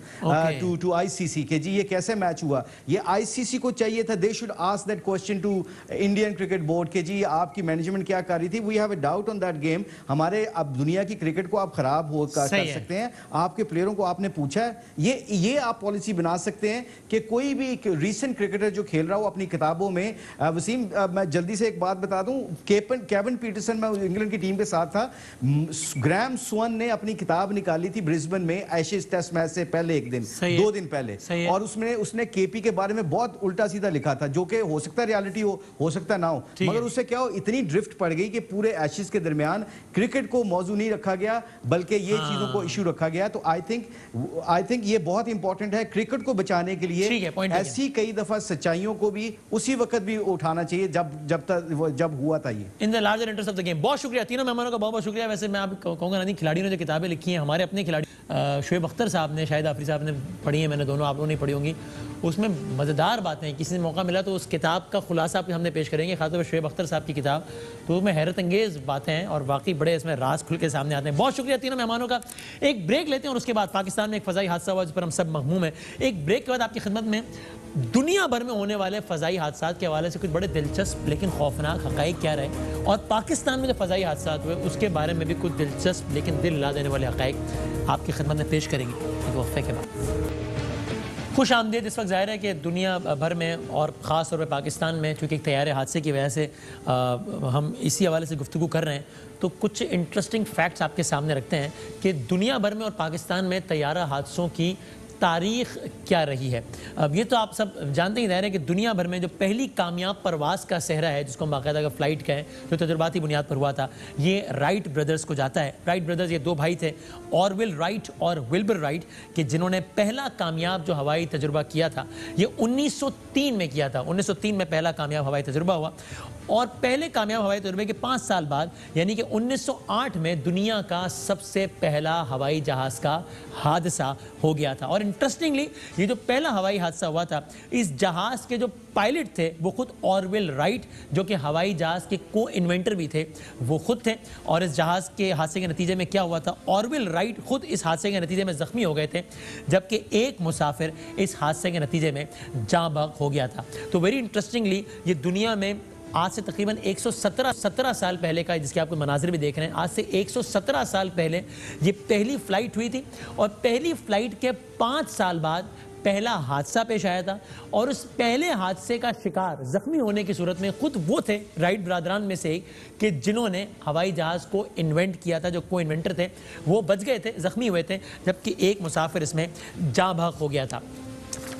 to ICC कि जी ये कैसे मैच हुआ। ये आईसीसी को चाहिए था, they should ask that question to Indian cricket board कि जी आपकी मैनेजमेंट क्या कर रही थी। We have a doubt on that game. हमारे अब दुनिया की क्रिकेट को आप खराब कर सकते हैं, आपके प्लेयरों को आपने पूछा है, ये आप पॉलिसी बना सकते हैं कि कोई भी रीसेंट क्रिकेटर जो खेल रहा हो अपनी किताबों में। वसीम, मैं जल्दी से एक बात बता दूं, केविन पीटरसन, मैं इंग्लैंड की टीम के साथ था, ग्राहम स्वन ने अपनी किताब निकाली थी ब्रिस्बेन में एशेज टेस्ट मैच से पहले एक दिन, 2 दिन पहले, और उसने केपी के बारे में बहुत उल्टा सीधा लिखा था, जो कि हो सकता है रियलिटी हो सकता ना हो, मगर उससे क्या हो, इतनी इतनी ड्रिफ्ट पड़ गई कि पूरे एशेज के दरमियान क्रिकेट को मौजू नहीं रखा गया बल्कि ये चीजों को इशू रखा गया। तो आई थिंक ये बहुत इंपॉर्टेंट है क्रिकेट को बचाने के लिए। ऐसी कई दफा सच्चाइयों को भी उसी वक्त भी उठाना चाहिए जब हुआ था ये in the larger interest of the game. बहुत शुक्रिया तीनों मेहमानों का, बहुत बहुत शुक्रिया। वैसे मैं आप कहूँगा नहीं, खिलाड़ियों ने जो किताबें लिखी हैं, हमारे अपने खिलाड़ी शोएब अख्तर साहब ने, शाहिद आफरी साहब ने पढ़ी है, मैंने दोनों, आप लोगों ने पढ़ी होंगी। उसमें मज़ेदार बातें हैं, किसी ने मौका मिला तो उस किताब का खुलासा आप हमने पेश करेंगे, खासतौर पर शोएब अख्तर साहब की किताब। तो उसमें हैरत अंगेज़ बातें हैं और वाकई बड़े इसमें राज खुल के सामने आते हैं। बहुत शुक्रिया तीनों मेहमानों का। एक ब्रेक लेते हैं और उसके बाद पाकिस्तान में एक फ़ज़ाई हादसा हुआ जिस पर हम सब महमूम हैं। एक ब्रेक के बाद आपकी खिदमत में दुनिया भर में होने वाले फ़ज़ाई हादसा के हवाले से कुछ बड़े दिलचस्प लेकिन खौफनाक हक़ाइक़ क्या रहे, और पाकिस्तान में जो फ़ज़ाई हादसा हुए उसके बारे में भी कुछ दिलचस्प लेकिन दिल हिला देने वाले हक़ाइक़ आपकी खिदमत में पेश करेंगे एक वक्फे के बाद। खुश आमदीद। इस वक्त ज़ाहिर है कि दुनिया भर में और ख़ास तौर पर पाकिस्तान में चूँकि एक तैयारे हादसे की वजह से हम इसी हवाले से गुफ्तगू कर रहे हैं, तो कुछ इंटरेस्टिंग फैक्ट्स आपके सामने रखते हैं कि दुनिया भर में और पाकिस्तान में तैयारा हादसों की तारीख़ क्या रही है। अब ये तो आप सब जानते ही हैं कि दुनिया भर में जो पहली कामयाब परवाज़ का सहरा है, जिसको हम बाकायदा का फ़्लाइट कहें, जो तजुर्बाती बुनियाद पर हुआ था, ये राइट ब्रदर्स को जाता है। राइट ब्रदर्स ये दो भाई थे, ऑरविल राइट और विल्बर राइट, कि जिन्होंने पहला कामयाब जो हवाई तजुर्बा किया था ये 1903 में किया था। 1903 में पहला कामयाब हवाई तजुर्बा हुआ और पहले कामयाब हवाई तजुर्बे के 5 साल बाद यानी कि 1908 में दुनिया का सबसे पहला हवाई जहाज़ का हादसा हो गया था। और इंटरेस्टिंगली ये जो पहला हवाई हादसा हुआ था, इस जहाज़ के जो पायलट थे वो खुद ऑरविल राइट, जो कि हवाई जहाज़ के को इन्वेंटर भी थे, वो खुद थे। और इस जहाज़ के हादसे के नतीजे में क्या हुआ था, ऑरविल राइट खुद इस हादसे के नतीजे में ज़ख्मी हो गए थे, जबकि एक मुसाफिर इस हादसे के नतीजे में जाँ बहक हो गया था। तो वेरी इंटरेस्टिंगली ये दुनिया में आज से तकरीबन 117 साल पहले का, जिसके आपको मनाजिर भी देख रहे हैं, आज से 117 साल पहले ये पहली फ़्लाइट हुई थी और पहली फ़्लाइट के 5 साल बाद पहला हादसा पेश आया था। और उस पहले हादसे का शिकार ज़ख्मी होने की सूरत में खुद वो थे, राइट ब्रादरान में से एक, कि जिन्होंने हवाई जहाज़ को इन्वेंट किया था। जो को इन्वेंटर थे वो बच गए थे, ज़ख्मी हुए थे, जबकि एक मुसाफिर इसमें जाँ बहक हो गया था।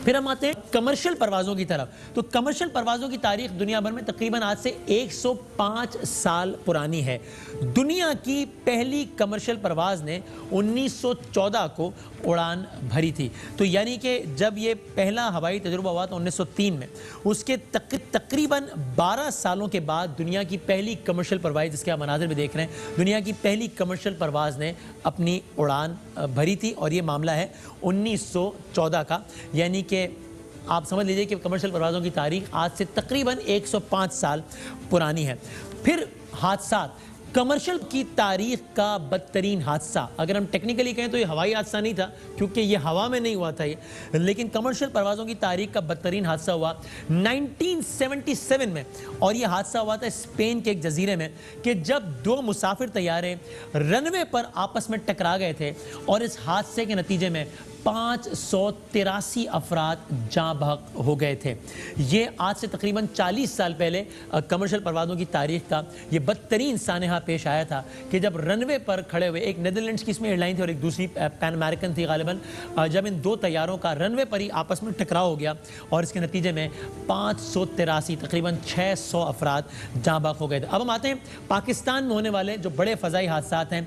फिर हम आते हैं कमर्शियल परवाज़ों की तरफ। तो कमर्शियल परवाज़ों की तारीख दुनिया भर में तकरीबन आज से 105 साल पुरानी है। दुनिया की पहली कमर्शियल परवाज़ ने 1914 को उड़ान भरी थी। तो यानी कि जब ये पहला हवाई तजुर्बा हुआ था 1903 में, उसके तकरीबन 12 सालों के बाद दुनिया की पहली कमर्शियल परवाज़, जिसके आप मनाज़िर भी देख रहे हैं, दुनिया की पहली कमर्शियल परवाज़ ने अपनी उड़ान भरी थी। और ये मामला है 1914 का, यानी कि आप समझ लीजिए कि कमर्शियल परवाज़ों की तारीख आज से तकरीबन 105 साल पुरानी है। फिर हादसात, कमर्शियल की तारीख का बदतरीन हादसा, अगर हम टेक्निकली कहें तो ये हवाई हादसा नहीं था क्योंकि ये हवा में नहीं हुआ था ये, लेकिन कमर्शियल परवाज़ों की तारीख का बदतरीन हादसा हुआ 1977 में। और ये हादसा हुआ था स्पेन के एक जजीरे में, कि जब 2 मुसाफिर तैयारे रनवे पर आपस में टकरा गए थे और इस हादसे के नतीजे में 583 अफराद जाँ बहक हो गए थे। ये आज से तकरीबन 40 साल पहले कमर्शियल परवाज़ों की तारीख का ये बदतरीन सानहा पेश आया था, कि जब रनवे पर खड़े हुए, एक नेदरलैंड्स की इसमें एयरलाइन थी और एक दूसरी पैन अमेरिकन थी गालिबन, जब इन 2 तैयारों का रनवे पर ही आपस में टकराव हो गया और इसके नतीजे में 583 तकरीबन 600 अफराद जाँ बहक हो गए थे। अब हम आते हैं पाकिस्तान में होने वाले जो बड़े फ़ज़ाई हादसात हैं,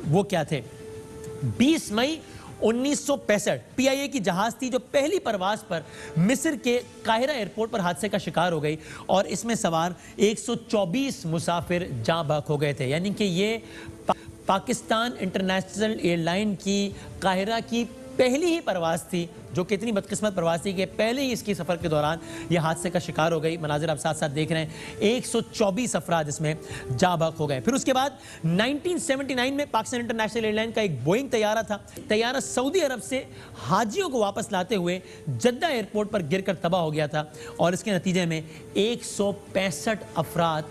वो क्या थे। 20 मई 1965 PIA की जहाज थी जो पहली परवाज पर मिस्र के काहिरा एयरपोर्ट पर हादसे का शिकार हो गई और इसमें सवार 124 मुसाफिर जाँ बहक हो गए थे। यानी कि ये पाकिस्तान इंटरनेशनल एयरलाइन की काहिरा की पहली ही परवाज़ थी, जो कि इतनी बदकिस्मत परवाज़ थी कि पहले ही इसकी सफ़र के दौरान ये हादसे का शिकार हो गई। मनाजिर आप साथ साथ देख रहे हैं, 124 अफराद इसमें जाँ बहक हो गए। फिर उसके बाद 1979 में पाकिस्तान इंटरनेशनल एयरलाइन का एक बोइंग तैयारा था। तैयारा सऊदी अरब से हाजियों को वापस लाते हुए जद्दा एयरपोर्ट पर गिरकर तबाह हो गया था और इसके नतीजे में 165 अफराद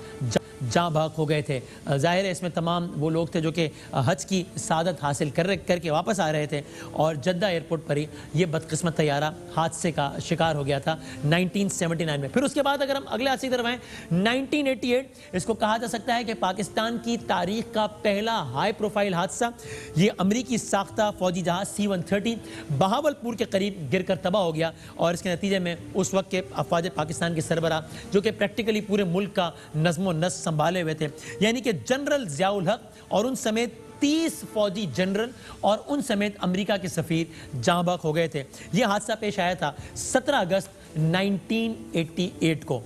जाँ बहक हो गए थे। ज़ाहिर है इसमें तमाम वो लोग थे जो कि हज की सादत हासिल करके वापस आ रहे थे और जद्दा एयरपोर्ट पर ही ये बदकिस्मत तैयारा हादसे का शिकार हो गया था 1979 में। फिर उसके बाद अगर हम अगले हादसे की तरफ आएँ, 1988, इसको कहा जा सकता है कि पाकिस्तान की तारीख का पहला हाई प्रोफाइल हादसा। ये अमरीकी साख्ता फौजी जहाज C-130 बहावलपुर के करीब गिरकर तबाह हो गया और इसके नतीजे में उस वक्त के अफवाज पाकिस्तान के सरबराह, जो कि प्रैक्टिकली पूरे मुल्क का नज़्म व नस्क़ संभाले हुए थे, यानी कि जनरल ज़ियाउल हक और उन समेत 30 फौजी जनरल और उन समेत अमेरिका के सफीर जाँ बहक हो गए थे। यह हादसा पेश आया था 17 अगस्त 1988 को।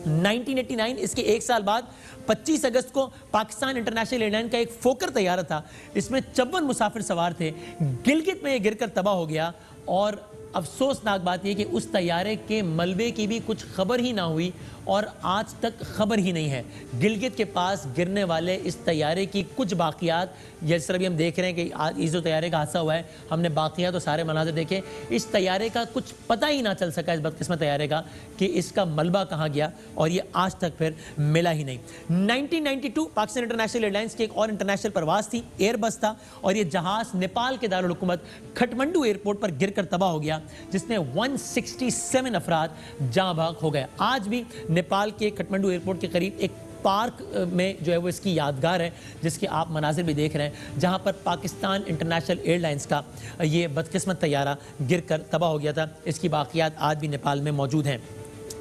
1989, इसके एक साल बाद 25 अगस्त को पाकिस्तान इंटरनेशनल एयरलाइन का एक फोकर तैयारा था, इसमें 54 मुसाफिर सवार थे। गिलगित में यह गिरकर तबाह हो गया और अफसोसनाक बात यह कि उस तैयारे के मलबे की भी कुछ खबर ही ना हुई और आज तक खबर ही नहीं है। गिलगित के पास गिरने वाले इस तैयारे की कुछ बाकियात, जिस तरह भी हम देख रहे हैं कि आज इस जो तैयारे का हादसा हुआ है, हमने बाकियात तो सारे मनाज़िर देखे, इस तैयारे का कुछ पता ही ना चल सका, इस बदकिस्मत तैयारे का, कि इसका मलबा कहाँ गया और ये आज तक फिर मिला ही नहीं। 1992 पाकिस्तान इंटरनेशनल एयरलाइंस की एक और इंटरनेशनल परवाज थी, एयरबस था, और ये जहाज़ नेपाल के दारुल हुकूमत खटमंडू एयरपोर्ट पर गिरकर तबाह हो गया, जिसमें 167 अफराद जाँ बहक हो गए। आज भी नेपाल के खटमंडू एयरपोर्ट के करीब एक पार्क में जो है वो इसकी यादगार है, जिसके आप मनाजिर भी देख रहे हैं, जहां पर पाकिस्तान इंटरनेशनल एयरलाइंस का ये बदकिस्मत तैयारा गिरकर तबाह हो गया था। इसकी बाकियात आज भी नेपाल में मौजूद हैं।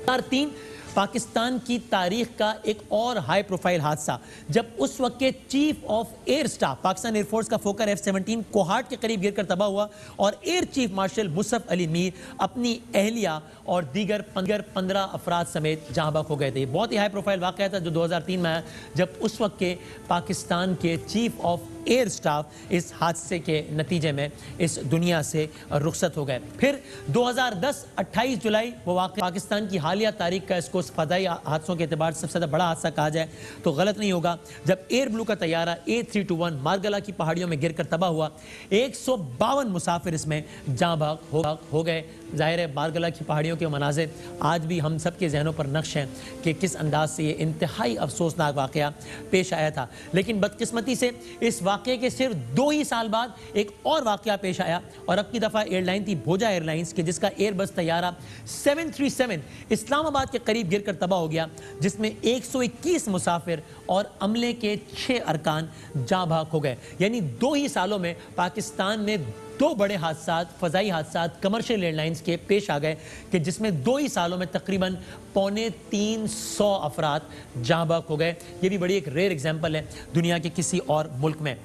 2003 पाकिस्तान की तारीख का एक और हाई प्रोफाइल हादसा, जब उस वक्त के chief of air staff Pakistan air force का फोकर F-17 कोहाट के करीब गिरकर तबाह हुआ और air chief marshal Mushaf Ali Mir अपनी अहलिया और दीगर 15 अफराद समेत जाँ बहक हो गए थे। बहुत ही हाई प्रोफाइल वाक़या था जो 2003 में आया, जब उस वक्त के पाकिस्तान के चीफ ऑफ एयर स्टाफ इस हादसे के नतीजे में इस दुनिया से रुखसत हो गए। फिर 2010 28 जुलाई वो वाक़या पाकिस्तान की हालिया तारीख का, इसको फ़दाई हादसों के अतबार से सबसे ज़्यादा बड़ा हादसा कहा जाए तो गलत नहीं होगा, जब एयर ब्लू का तैयारा A321 मारगला की पहाड़ियों में गिरकर तबाह हुआ। 152 मुसाफिर इसमें जाँ बहक हो गए। ज़ाहिर है मारगला की पहाड़ियों के मनाज़िर आज भी हम सब के जहनों पर नक्श हैं कि किस अंदाज से ये इंतहाई अफसोसनाक वाक़या पेश आया था। लेकिन बदकिस्मती से इस वाक़े के सिर्फ 2 ही साल बाद एक और वाक़या पेश आया, और अब की दफ़ा एयरलाइन थी भोजा एयरलाइंस के, जिसका एयरबस तैयारा 737 इस्लामाबाद के करीब गिरकर तबाह हो गया, जिसमें 121 मुसाफिर और अमले के 6 अरकान जाँ बहक हो गए। यानी 2 ही सालों में पाकिस्तान में 2 बड़े हादसा, फ़ज़ाई हादसा कमर्शियल एयरलाइंस के पेश आ गए, कि जिसमें 2 ही सालों में तकरीबन 350 अफराद जाँ बहक हो गए। ये भी बड़ी एक रेयर एग्जाम्पल है दुनिया के किसी और मुल्क में।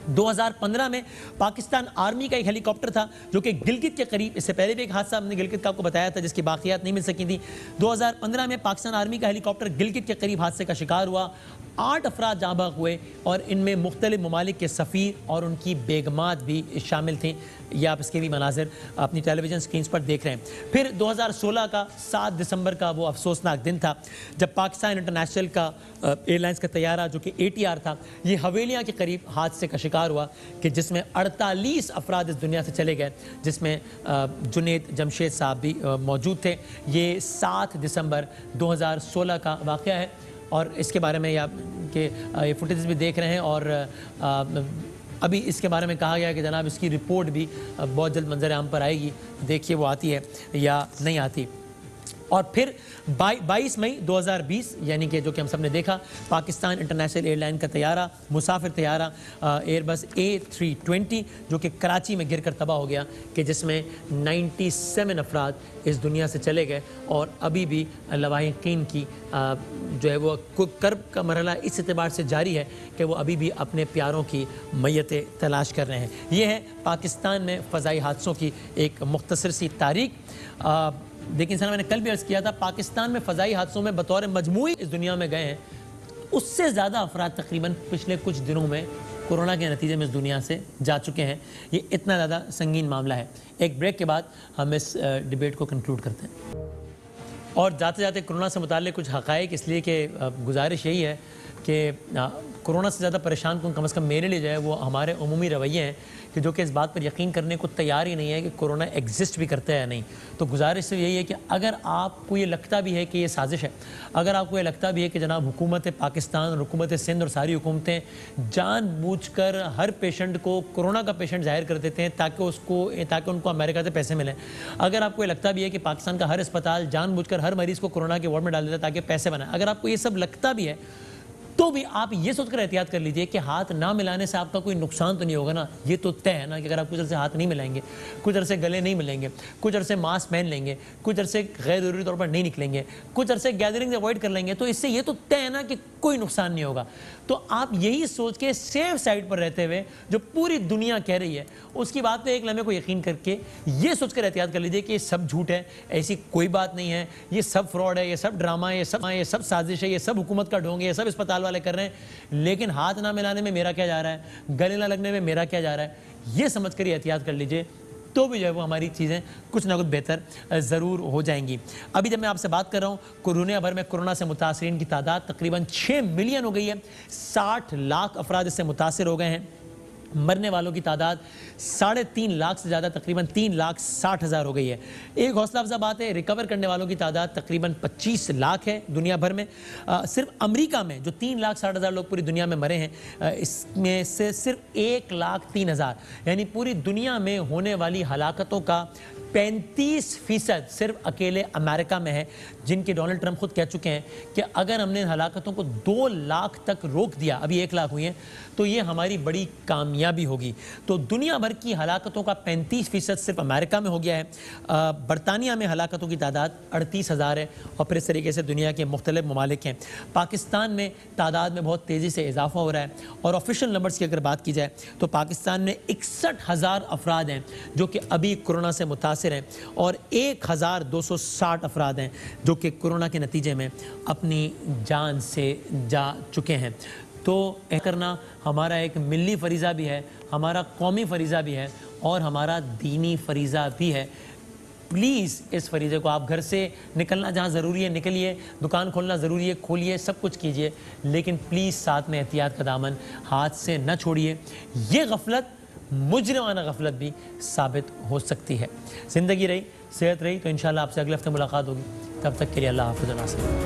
2015 में पाकिस्तान आर्मी का एक हेलीकॉप्टर था जो कि गिलगित के करीब, इससे पहले भी एक हादसा हमने गिलगित का आपको बताया था जिसकी बाकियात नहीं मिल सकी थी। 2015 में पाकिस्तान आर्मी का हेलीकॉप्टर गिलगित के करीब हादसे का शिकार हुआ। 8 अफराद जाँ बहक हुए और इनमें मुख्तलिफ ममालिक के सफ़ीर और उनकी बेगमात भी शामिल थीं। ये आप इसके भी मनाजिर अपनी टेलीविज़न स्क्रीन पर देख रहे हैं। फिर 2016 का 7 दिसंबर का वो अफसोसनाक दिन था जब पाकिस्तान इंटरनेशनल का एयरलाइंस का तैयारा जो कि ATR था, ये हवेलियाँ के करीब हादसे का शिकार हुआ, कि जिसमें 48 अफराद इस दुनिया से चले गए, जिसमें जुनेद जमशेद साहब भी मौजूद थे। ये 7 दिसंबर 2016 का वाक़या है और इसके बारे में ये फुटेज भी देख रहे हैं, और अभी इसके बारे में कहा गया है कि जनाब इसकी रिपोर्ट भी बहुत जल्द मंजर आम पर आएगी। देखिए वो आती है या नहीं आती। और फिर 22 मई 2020 यानी कि जो कि हम सब ने देखा, पाकिस्तान इंटरनेशनल एयरलाइन का तैयारा, मुसाफिर तैयारा एयरबस A320 जो कि कराची में गिरकर तबाह हो गया, कि जिसमें 97 अफराद इस दुनिया से चले गए, और अभी भी लवाहिकीन की जो है वो कर्ब का मरहला इस एतबार से जारी है कि वो अभी भी अपने प्यारों की मैयतें तलाश कर रहे हैं। ये है पाकिस्तान में फ़ज़ाई हादसों की एक मुख्तसर सी तारीख। लेकिन सर मैंने कल भी अर्ज़ किया था, पाकिस्तान में फ़ज़ाई हादसों में बतौर मजमूई इस दुनिया में गए हैं, उससे ज़्यादा अफराद तकरीबन पिछले कुछ दिनों में कोरोना के नतीजे में इस दुनिया से जा चुके हैं। ये इतना ज़्यादा संगीन मामला है। एक ब्रेक के बाद हम इस डिबेट को कंक्लूड करते हैं। और जाते जाते कोरोना से मुताल्लिक़ कुछ हक़ाइक़, इसलिए कि गुजारिश यही है कि कोरोना से ज़्यादा परेशान कम से कम मेरे लिए जो है वो हमारे उमूमी रवैये हैं कि जो कि इस बात पर यकीन करने को तैयार ही नहीं है कि कोरोना एग्जिस्ट भी करता है या नहीं। तो गुजारिश से यही है कि अगर आपको ये लगता भी है कि ये साजिश है, अगर आपको ये लगता भी है कि जनाब हुकूमत पाकिस्तान और हुकूमत सिंध और सारी हुकूमतें जानबूझकर हर पेशेंट को कोरोना का पेशेंट जाहिर कर देते हैं ताकि उनको अमेरिका से पैसे मिलें, अगर आपको ये लगता भी है कि पाकिस्तान का हर अस्पताल जानबूझकर हर मरीज़ को कोरोना के वार्ड में डाल देता है ताकि पैसे बनाए, अगर आपको ये सब लगता भी है तो भी आप ये सोचकर एहतियात कर लीजिए कि हाथ ना मिलाने से आपका कोई नुकसान तो नहीं होगा ना। ये तो तय है ना कि अगर आप कुछ अरसे हाथ नहीं मिलाएंगे, कुछ अरसे गले नहीं मिलेंगे, कुछ अरसे मास्क पहन लेंगे, कुछ अरसे गैर जरूरी तौर पर नहीं निकलेंगे, कुछ अरसे गैदरिंग अवॉइड कर लेंगे, तो इससे ये तो तय है ना कि कोई नुकसान नहीं होगा। तो आप यही सोच के सेफ साइड पर रहते हुए जो पूरी दुनिया कह रही है उसकी बात पे एक लम्हे को यकीन करके ये सोचकर एहतियात कर लीजिए कि ये सब झूठ है, ऐसी कोई बात नहीं है, ये सब फ्रॉड है, ये सब ड्रामा है, ये सब साजिश है, ये सब हुकूमत का ढोंग है, ये सब अस्पताल वाले कर रहे हैं। लेकिन हाथ ना मिलाने में मेरा क्या जा रहा है, गले ना लगने में मेरा क्या जा रहा है, ये समझ कर एहतियात कर लीजिए, तो भी जो है वो हमारी चीज़ें कुछ ना कुछ बेहतर ज़रूर हो जाएंगी। अभी जब मैं आपसे बात कर रहा हूँ, दुनिया भर में कोरोना से मुतासरीन की तादाद तकरीबन 6 मिलियन हो गई है। 60 लाख अफराद इससे मुतासर हो गए हैं। मरने वालों की तादाद 3.5 लाख से ज़्यादा, तकरीबन 3,60,000 हो गई है। एक हौसला अफजा बात है, रिकवर करने वालों की तादाद तकरीबन 25 लाख है दुनिया भर में। सिर्फ अमेरिका में जो 3,60,000 लोग पूरी दुनिया में मरे हैं, इसमें से सिर्फ 1,03,000 यानी पूरी दुनिया में होने वाली हलाकतों का 35% सिर्फ अकेले अमेरिका में है, जिनके डोनाल्ड ट्रंप खुद कह चुके हैं कि अगर हमने हलाकतों को 2 लाख तक रोक दिया, अभी 1 लाख हुई हैं, तो ये हमारी बड़ी कामयाबी होगी। तो दुनिया भर की हलाकतों का 35% सिर्फ अमेरिका में हो गया है। बरतानिया में हलाकतों की तादाद 38,000 है और फिर इस तरीके से दुनिया के मुख्तलिफ ममालिक हैं। पाकिस्तान में तादाद में बहुत तेज़ी से इजाफा हो रहा है और ऑफिशियल नंबर्स की अगर बात की जाए तो पाकिस्तान में 61,000 अफराद हैं जो कि अभी कोरोना से मुतासिर हैं और 1,260 अफराद हैं जो कि कोरोना के नतीजे में अपनी जान से जा चुके हैं। तो यह करना हमारा एक मिली फरीज़ा भी है, हमारा कौमी फरीज़ा भी है और हमारा दीनी फरीज़ा भी है। प्लीज़ इस फरीज़े को, आप घर से निकलना जहाँ ज़रूरी है निकलिए, दुकान खोलना ज़रूरी है खोलिए, सब कुछ कीजिए, लेकिन प्लीज़ साथ में एहतियात का दामन हाथ से न छोड़िए। ये गफलत मुजरिमाना गफलत भी साबित हो सकती है। ज़िंदगी रही, सेहत रही तो इंशाल्लाह आपसे अगले हफ्ते मुलाकात होगी। तब तक के लिए अल्लाह हाफ़िज़।